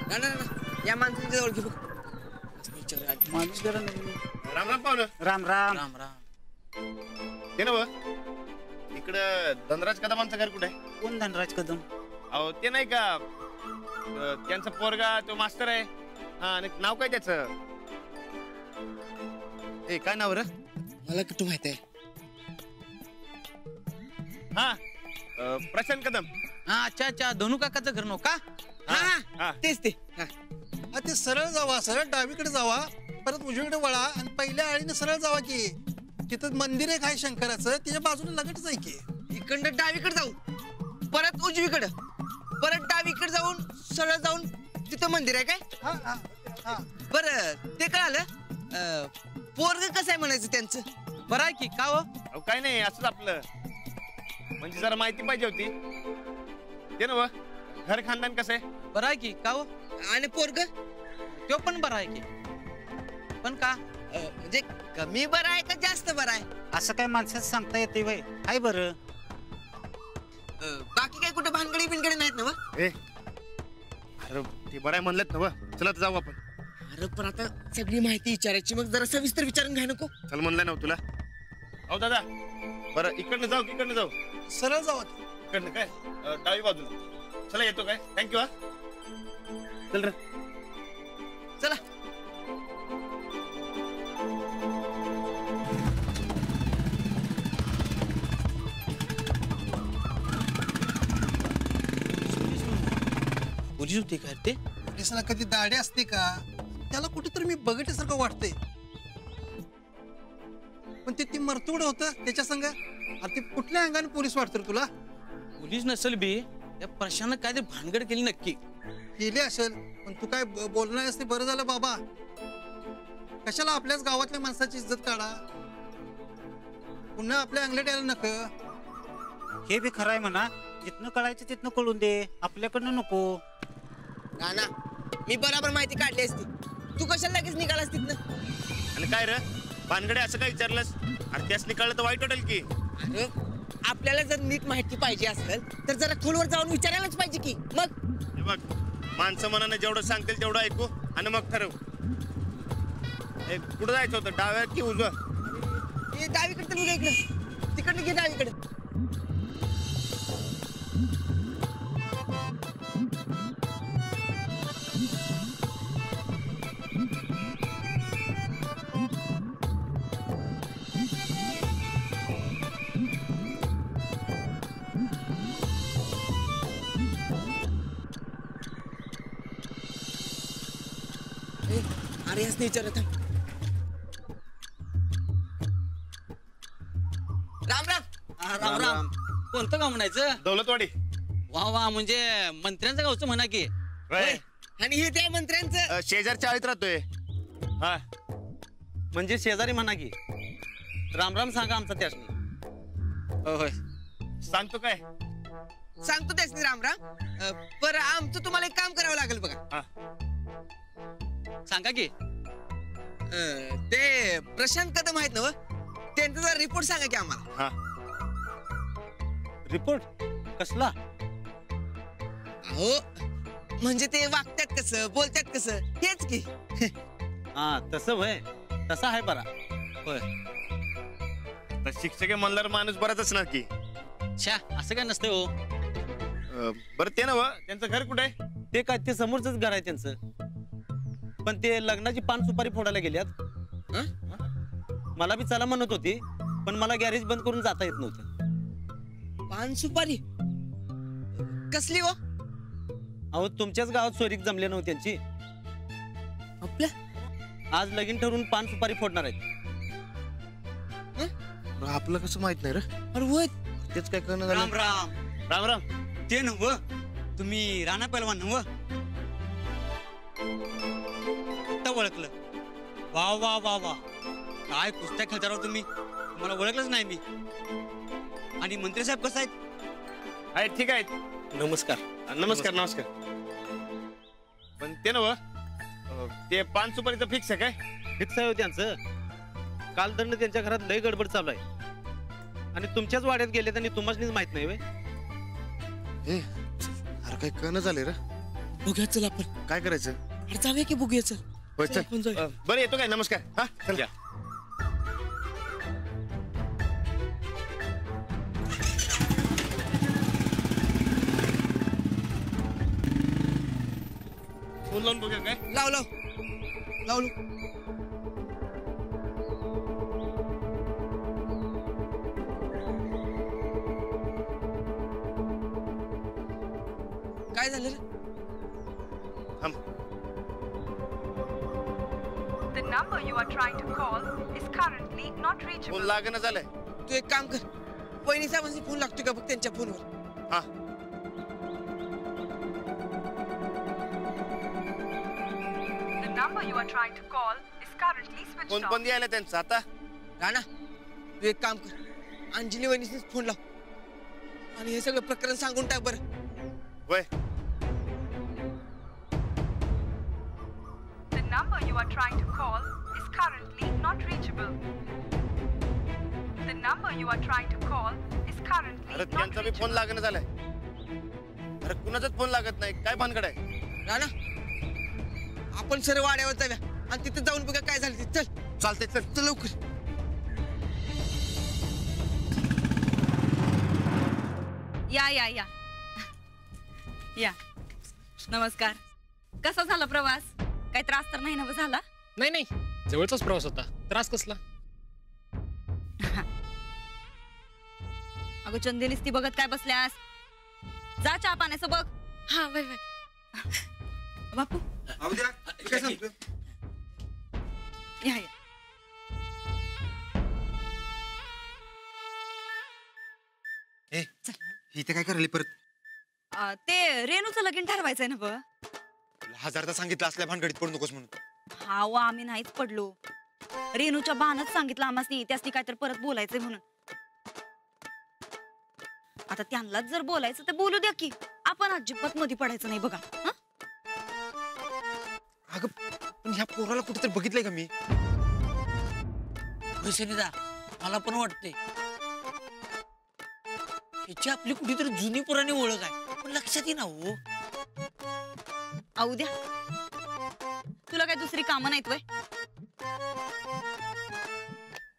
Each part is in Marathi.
ना ना या माणसाच्या जवळ घे बघ. माणूस जरा राम राम पाहुणं. राम राम राम राम. ते ना इकडं धनराज कदमांचं घर कुठे आहे? कोण धनराज कदम? अहो ते नाही का त्यांचा पोरगा तो मास्तर आहे. हा आणि नाव काय त्याचं? ए काय नाव रे? मला कुठं माहित आहे? हा प्रशांत कदम. हा अच्छा अच्छा धनु काकाचं घर नो का? हा, हा तेच ते. ते सरळ जावा, सरळ डावीकडे जावा, परत उजवीकडे वळा आणि पहिल्या आळीने सरळ जावा की तिथं मंदिर आहे काय शंकराचं, त्याच्या बाजूला लगेच आहे की. इकडं डावीकडे जाऊ, परत उजवीकडे, परत डावीकडे जाऊन सरळ जाऊन तिथं मंदिर आहे काय? हा हा हा. बरं ते कळालं. पोरग कसं आहे म्हणायचं त्यांचं? बरं आहे की का हो? अहो काय नाही असंच आपलं म्हणजे जरा माहिती पाहिजे होती. ते ना घर खानदान कसं आहे? बरं आहे की का हो? आणि पोरग तो पण बरं आहे की. पण का म्हणजे कमी बरं आहे का जास्त बरं आहे? असं काय माणसाचं सांगता येते वय? हाय बरं. बाकी काय कुठे भानगडी बिनगडी नाहीत ना? ए अरे ते बरं आहे म्हणलं ना. चला तर जाऊ आपण. अरे पण आता सगळी माहिती विचारायची, मग जरा सविस्तर विचारून घ्या नको? चल म्हणलं ना तुला. अहो दादा बरं इकडनं जाऊ की इकडनं जाऊ? सरळ जावा. इकडनं काय डावी बाजूला. चला येतो काय? थँक्यू. हा चल रे चला. पोलीस होते का ते? पोलिसाला कधी दाढी असते का? त्याला कुठेतरी मी बघितल्यासारखं वाटतंय. पण ते मरतुड होतं त्याच्या संग. अरे ते कुठल्या अंगाने पोलीस वाटतं रे तुला? पोलीस नसेल बी, त्या प्रशांत काय ते भानगड केली नक्की. केली असेल, पण तू काय बोलणार असते. बरं झालं बाबा, कशाला आपल्याच गावातल्या माणसाची इज्जत काढा, पुन्हा आपल्या अंगलट यायला नक. हे बी खरं आहे म्हणा. जिथनं कळायचं तिथनं कळून दे, आपल्याकडनं नको. ना मी बरोबर माहिती काढली असती. तू कशाला लगेच निघालास तिथनं? आणि काय रे भानगडे असं काय विचारलंस? अरे त्यास निकाळलं तर वाईट वाटेल की. अरे आपल्याला जर नीट माहिती पाहिजे असेल तर जरा खोलवर जाऊन विचारायलाच पाहिजे की. मग हे बघ माणसं मनाने जेवढं सांगतील तेवढं ऐकू आणि मग ठरव. कुठं जायचं होतं, डाव्यात की उजवा? डावीकडे तर बघा, इकडं तिकडनं घे डावीकडे. अरे असं विचारत. राम राम. राम राम. कोणतं गाव म्हणायचं? दौलतवाडी. वा वा, म्हणजे मंत्र्यांचं गावचं म्हणा की. आणि हे त्या मंत्र्यांचं शेजारच्या आळीत राहतोय. हा म्हणजे शेजारी म्हणा की. राम राम सांगा आमचा त्यासनी. होय सांगतो काय? सांगतो त्यासनी राम राम. पर आमचं तुम्हाला एक काम करावं लागेल बघा. सांगा की. ते प्रशांत कदम आहेत ना, त्यांचा जरा रिपोर्ट सांगा की आम्हाला. हा रिपोर्ट कसला? हो म्हणजे ते वागतात कसं, बोलतात कसं, हेच की. हा तसं होय. तसा आहे बरा. होय शिक्षक म्हणल्यावर माणूस बराच असणार की. छा असं काय नसतं हो. बरं ते ना त्यांचं घर कुठे आहे? ते काय ते समोरच घर आहे त्यांचं. पण ते लग्नाची पान सुपारी फोडायला गेल्यात. मला बी चला म्हणत होती, पण मला गॅरेज बंद करून जाता येत नव्हतं. पान सुपारी कसली हो? अहो तुमच्याच गावात सोयरीक जमले नव्हती त्यांची. आपल्या आज लगीन ठरवून पान सुपारी फोडणार आहेत. आपलं कसं माहित नाही रे? अरे होय तेच काय करणं राम राम. राम राम. ते नव तुम्ही राणा पहलवान नव? आता ओळखलं. वा वा वा वा, काय कुस्त्या खेळता राव तुम्ही. मला ओळखलंच नाही मी. आणि मंत्री साहेब कसं आहेत? आहेत ठीक आहेत. नमस्कार. नमस्कार नमस्कार. पण ते ना ते पान सुपारीचं फिक्स आहे काय? फिक्स आहे त्यांचं. काल दंड त्यांच्या घरात लय गडबड चालू आहे. आणि तुमच्याच वाड्यात गेलेत आणि तुम्हाच माहित नाही. अरे काय करणं झाले रे? बघूया चल आपण. काय करायचं? अरे जाऊया की बघूया चल. होय, चल, चल. आपण जाऊया. बरं येतो काय? नमस्कार. हा चल. या. फोन लावून बघूया काय? लाव लाव लावलो. काय झालं रे? थांब. The number you are trying to call is currently not phone reachable. लागणं झालंय. तू एक काम कर, वहिनी साहेबांची फोन लागतोय का बघ त्यांच्या फोनवर. हा The number you are trying to call is currently switched phone off. बंद यायला त्यांचा आता. राणा तू एक काम कर, अंजली वहिनीच फोन लाव आणि हे सगळं प्रकरण सांगून टाक बरं. वय The number you are trying to call is currently not reachable. The number you are trying to call is currently अरे not त्यांचा बी फोन reachable. लागणं झालाय. अरे कुणाचाच फोन लागत नाही. काय भानगड आहे? राणा आपण सर्व वाड्यावर जाऊया आणि तिथे जाऊन बघा काय झालं ते. चल चालतंय चल. चल लवकर. या या या या नमस्कार. कसा झाला प्रवास? काही त्रास तर नाही ना झाला? नाही नाही जवळचाच प्रवास होता. त्रास कसला? अगं चंदेलीस ती बघत काय बसल्यास? जा चहा पाण्याचं बघ. हा वय वय. बापू काय सांगतो? या या. इथे काय करायला परत? ते रेणूचं लगीन ठरवायचंय ना बघ. हजारदा सांगितलं असल्या भानगडीत पडू नकोस म्हणून. हा वा आम्ही नाहीच पडलो. रेणूच्या बाणच सांगितलं आम्हाला त्यासनी काय तर परत बोलायचंय म्हणून. आता त्यांनाच जर बोलायचं तर बोलू द्या की. आपण अजिबात मध्ये पडायचं नाही बघा. हं? अगं पण ह्या पोराला कुठेतरी बघितलंय का मी? सुनीता मला पण वाटते ह्याची आपली कुठेतरी जुनी पुराणी ओळख आहे पण लक्षात येईना हो. आऊ द्या. तुला काय दुसरी कामं नाहीत वय?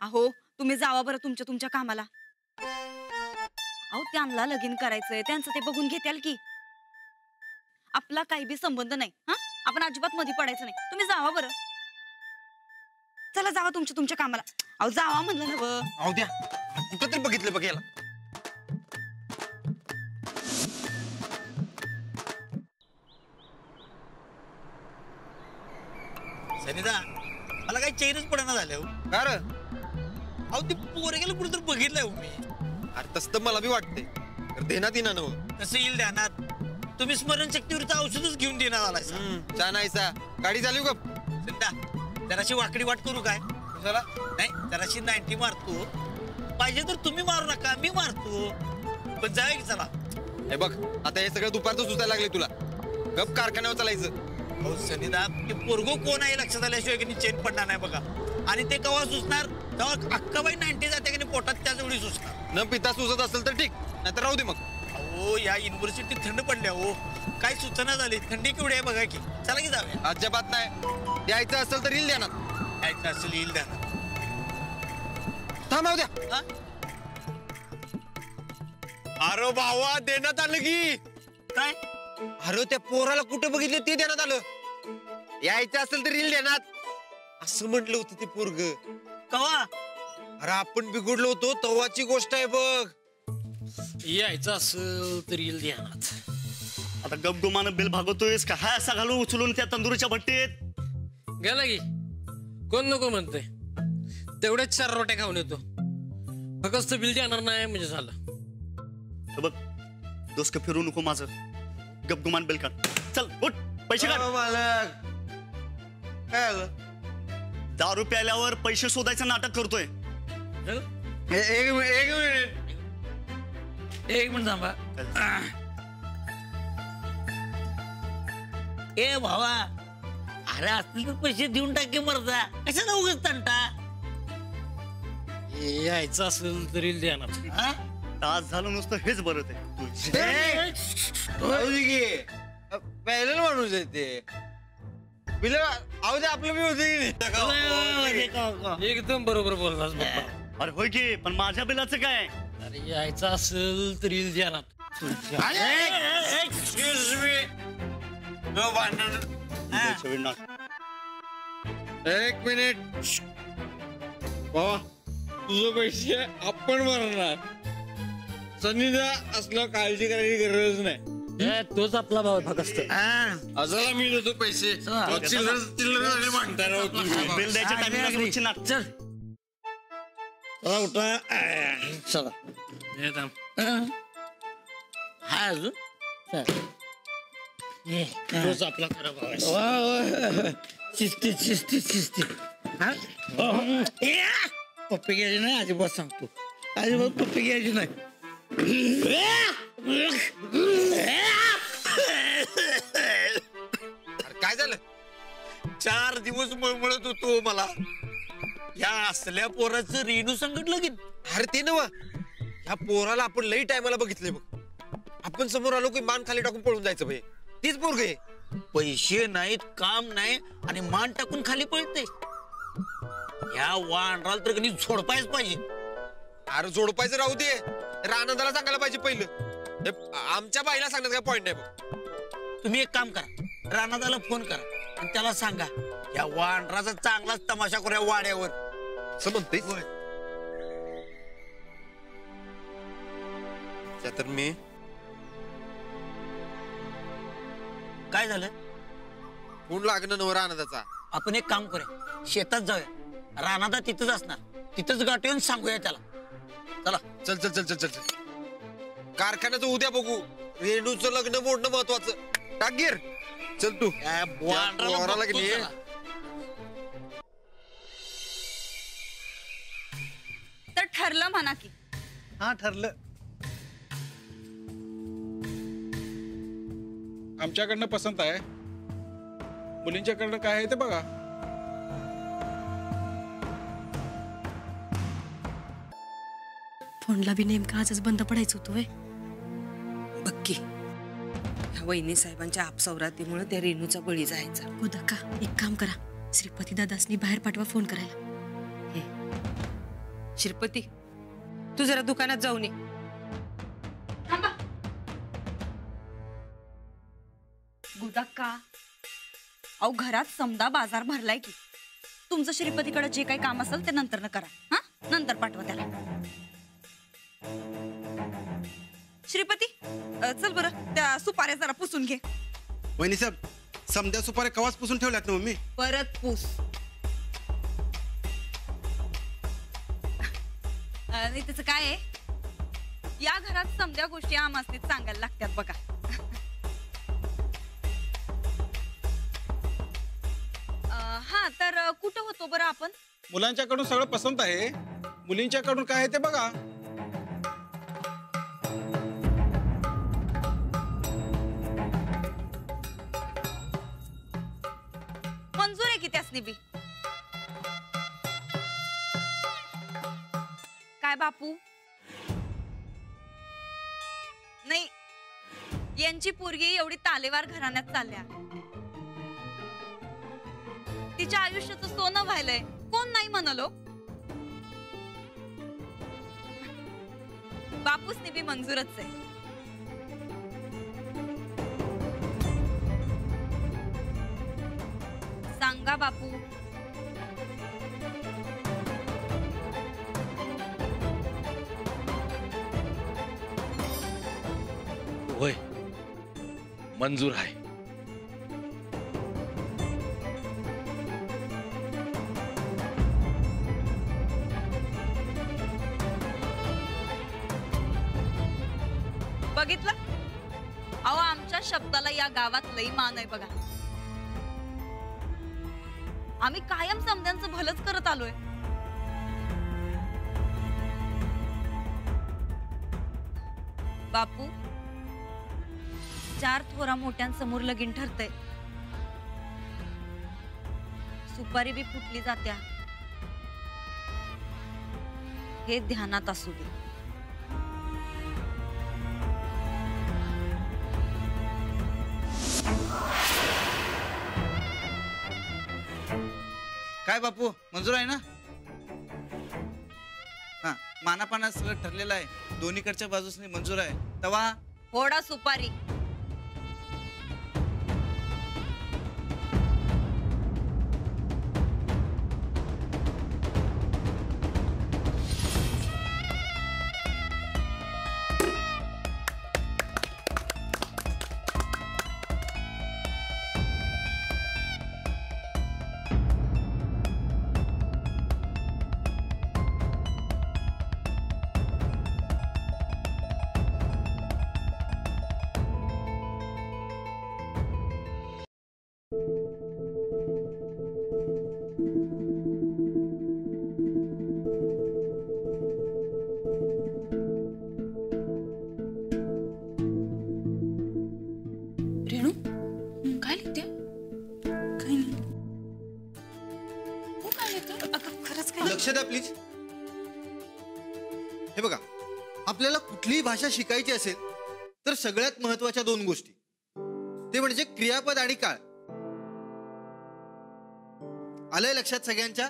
अहो तुम्ही जावा बरं तुमच्या कामाला. अहो त्यांना लगीन करायचंय त्यांचं ते बघून घेत्याल की. आपला काही बी संबंध नाही. हा आपण अजिबात मध्ये पडायचं नाही. तुम्ही जावा बरं. चला जावा तुमच्या कामाला. अहो जावा म्हणलं ना व. अहो द्या कुठं तरी बघितलं बघ याला. सनिता मला काही चैनच पडना झालं. का रे? अहो ते पोरगेला कुठेतरी बघितलंय हो मी. अरे तसं तर मला बी वाटतंय. तर देण्यात येणार नव. कसं येईल ध्यानात? तुम्ही स्मरणशक्तीवरचं औषधच घेऊन देणार आलाय. चा नाहीसा गाडी चालू का? सनिता जराशी वाकडी वाट करू काय? चला नाही जराशी 90 मारतो. पाहिजे तर तुम्ही मारू नका मी मारतो. पण जाऊया की चला. हे बघ आता हे सगळं दुपारचं सुचायला लागले तुला. गप कारखान्यावर चालायचं. हो सनिदा ते पोरगो कोण आहे लक्षात आल्याशिवाय की चेन पडणार नाही बघा. आणि ते केव्हा सुचणार तेव्हा अक्का बाई 90 जाते की पोटात त्याच सुचणार. न पिता सुचत असेल तर ठीक नाहीतर राहू दे मग. हो या युनिव्हर्सिटीत थंड पडल्या हो. काय सूचना झाली थंडी केवढी आहे बघा की. चला की जाऊया. अजिबात नाही. द्यायचं असेल तर येईल देणार. यायचं असेल येईल द्या. थांबव द्या. अरे भावा देण्यात आलं की काय? अरे त्या पोराला कुठं बघितलं ते देण्यात आलं. यायचं असेल तर येईल देण्यात असं म्हटलं होतं ते पोरग. कवा? अरे आपण बिघडलो होतो तवाची गोष्ट आहे बघ. यायचं असेल तर येईल ध्यानात. आता गपगुमानं बेल भागवतोयस का? हा असा घालून उचलून त्या तंदुरीच्या भट्टीत गेला की कोण नको म्हणतोय. तेवढेच 4 रोट्या खाऊन येतो. फक्त बिल देणार नाही म्हणजे झालं. बघ डोसकं फिरू नको माझं. गपगुमान बेल काढ. चल उठ पैसे काढ. मालक काय आलं? दारू प्यायल्यावर पैसे शोधायचं नाटक करतोय. एक मिनिट थांबा. ए भावा अरे असतील तर पैसे देऊन टाके मरदा. कशाला उगाच तंटा? यायचं असेल तरी ध्यानात. तास झालं नुसतं हेच बरं ते. पहिलं माणूस आहे ते बिल आहो दे आपलं बी होते एकदम बरोबर बोललास अरे होय की पण माझ्या बिलाचं काय अरे यायचं असेल तर येईल द्या ना एक्सक्यूज मी नो भांडण एक मिनिट बाबा तुझं पैसे आपण भरणार सनीदा असलं काळजी करायची गरज नाही तोच आपला भाव फक्त असाला मी देतो पैसे चिल्लर मागता बिल द्यायच्या टाइमिंगला उचलणार चल चला उठा चला हाय अजून तोच आपला खरा भाव आहे शिस्ती शिस्ती शिस्ती पप्पी घ्यायची नाही अजिबात सांगतो अजिबात पप्पी घ्यायची नाही काय झालं 4 दिवस मळमळत होतो मला या असल्या पोराचं रेणू संकट लगीन अरे ते नव ह्या पोराला आपण लई टायमाला बघितलंय बघ आपण समोर आलो की मान खाली टाकून पळून जायचं भाई तीच पोरग आहे पैसे नाहीत काम नाही आणि मान टाकून खाली पळते या वानराला तर कधी झोडपायच पाहिजे अरे जोडपायचं राहू दे रानंदाला सांगायला पाहिजे पहिलं आमच्या बाईला सांगण्यात काय पॉइंट नाही बघ तुम्ही एक काम करा रानादाला फोन करा आणि त्याला सांगा या वानराचा चांगलाच तमाशा करूया वाड्यावर असं म्हणते तर मी काय झालं फोन लागणं नव रानंदाचा आपण एक काम करूया शेतात जाऊया रानादा तिथंच असणार तिथंच गाठ येऊन सांगूया त्याला चला चल चल चल चल चल चल कारखान्याचं उद्या बघू रेणूचं लग्न मोडणं महत्वाचं टाकगीर चल तू पोराला गेली तर ठरलं म्हणा की हा ठरलं आमच्याकडनं पसंत आहे मुलींच्याकडनं काय आहे ते बघा फोनला बी नेमका आजच बंद पडायचं होतं बक्की ह्या वहिनी साहेबांच्या आपसौरातीमुळे त्या रेणूचा बळी जायचा गोदक्का एक काम करा श्रीपती दादासनी बाहेर पाठवा फोन करायला श्रीपती तू जरा दुकानात जाऊन ये गुदक्का अहो घरात समदा बाजार भरलाय की तुमचं श्रीपतीकडे जे काही काम असेल ते नंतर न करा हा नंतर पाठवा त्याला श्रीपती चल बरं त्या सुपाऱ्या जरा पुसून घे वहिनी साहेब समद्या सुपाऱ्या कवाच पुसून ठेवल्यात ना मम्मी परत पूस आणि त्याचं काय आहे या घरात समद्या गोष्टी आमासनीच सांगायला लागतात बघा हा तर कुठं होतो बरं आपण मुलांच्याकडून सगळं पसंत आहे मुलींच्याकडून काय आहे ते बघा मंजूर आहे की त्यासनी बी काय बापू नाही यांची पोरगी एवढी तालेवार घराण्यात चालल्या तिच्या आयुष्याचं सोनं व्हायलंय कोण नाही म्हणलो बापूसनी बी मंजूरच आहे सांगा बापू होय मंजूर आहे बघितलं अहो आमच्या शब्दाला या गावात लई मान आहे बघा आम्ही कायम समद्यांचं भलंच करत आलोय बापू 4 थोरा मोठ्यांसमोर लगीन ठरतंय सुपारी बी फुटली जात्या हे ध्यानात असू दे काय बापू मंजूर आहे ना? हा मानापाना सगळं ठरलेलं आहे, दोन्हीकडच्या बाजूसनी मंजूर आहे. तवा फोडा सुपारी. रेणू काय लिहिते? काही नाही. तू काय लिहिते? अगं खरंच काय? लक्ष द्या प्लीज. हे बघा, आपल्याला कुठलीही भाषा शिकायची असेल तर सगळ्यात महत्वाच्या 2 गोष्टी, ते म्हणजे क्रियापद आणि काळ. आलंय लक्षात सगळ्यांच्या?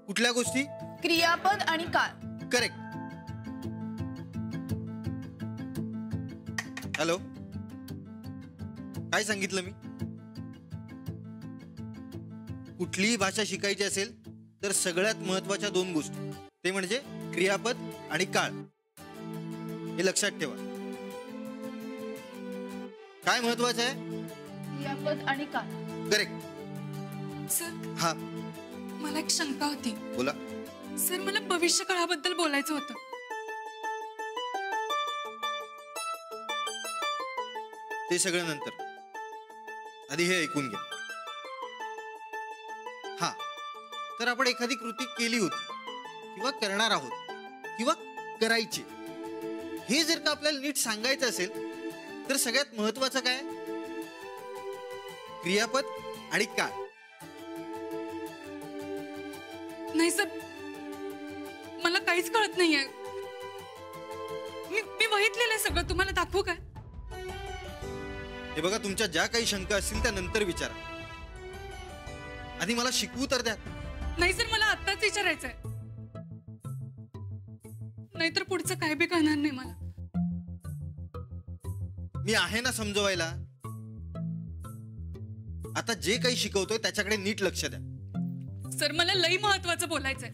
कुठल्या गोष्टी? क्रियापद आणि काळ. करेक्ट. हॅलो, काय सांगितलं मी? कुठलीही भाषा शिकायची असेल तर सगळ्यात महत्वाच्या 2 गोष्टी, ते म्हणजे क्रियापद आणि काळ. हे लक्षात ठेवा. काय महत्वाचं आहे? क्रियापद आणि काळ. करेक्ट. सर हा मला एक शंका होती. बोला. सर मला भविष्य काळाबद्दल बोलायचं होतं. ते सगळं नंतर, आधी हे ऐकून घ्या. हा, तर आपण एखादी कृती केली होती किंवा करणार आहोत किंवा करायची, हे जर का आपल्याला नीट सांगायचं असेल तर सगळ्यात महत्वाचं काय? क्रियापद आणि काळ. नाही सर, मला काहीच कळत नाहीये. मी वहीत लिहिलंय सगळं, तुम्हाला दाखवू काय? हे बघा, तुमच्या ज्या काही शंका असतील त्या नंतर विचारा, आधी मला शिकवू तर द्या. नाही सर, मला आत्ताच विचारायचंय, नाहीतर पुढचं काय बी कळणार नाही मला. मी आहे ना समजवायला. आता जे काही शिकवतोय त्याच्याकडे नीट लक्ष द्या. सर मला लई महत्वाचं बोलायचंय.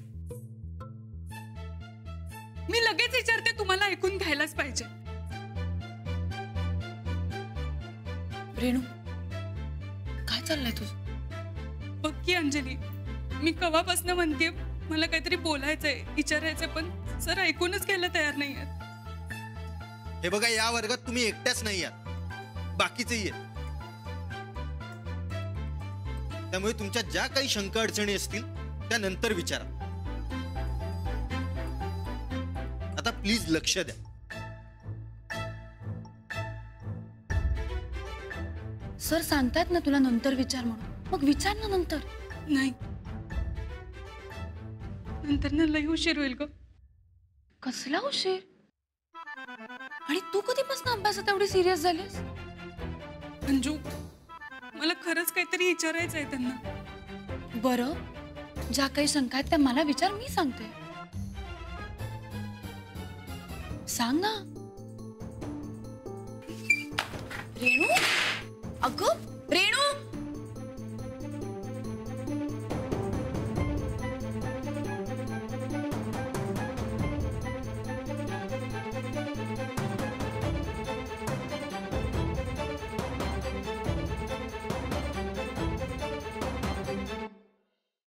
मी लगेच विचारते, तुम्हाला ऐकून घ्यायलाच पाहिजे. रेणू काय चाललंय तुझं? बघ की अंजली, मी कवापासून म्हणते मला काहीतरी बोलायचंय, विचारायचंय, पण सर ऐकूनच घ्यायला तयार नाही आहेत. हे बघा, या वर्गात तुम्ही एकट्याच नाही आहात, बाकीचेही आहेत. त्यामुळे तुमच्या ज्या काही शंका अडचणी असतील त्या नंतर विचारा. आता प्लीज लक्ष द्या. सर सांगतात ना तुला नंतर विचार म्हणून, मग विचार ना नंतर. नाही, नंतर ना लई उशीर होईल ग. कसला उशीर? आणि तू कधीपासून अभ्यासात एवढी सिरियस झालीस? अंजू, मला खरंच काहीतरी विचारायचंय त्यांना. बरं, ज्या काही शंका आहेत त्या मला विचार, मी सांगते. सांग ना. रेणू, अगं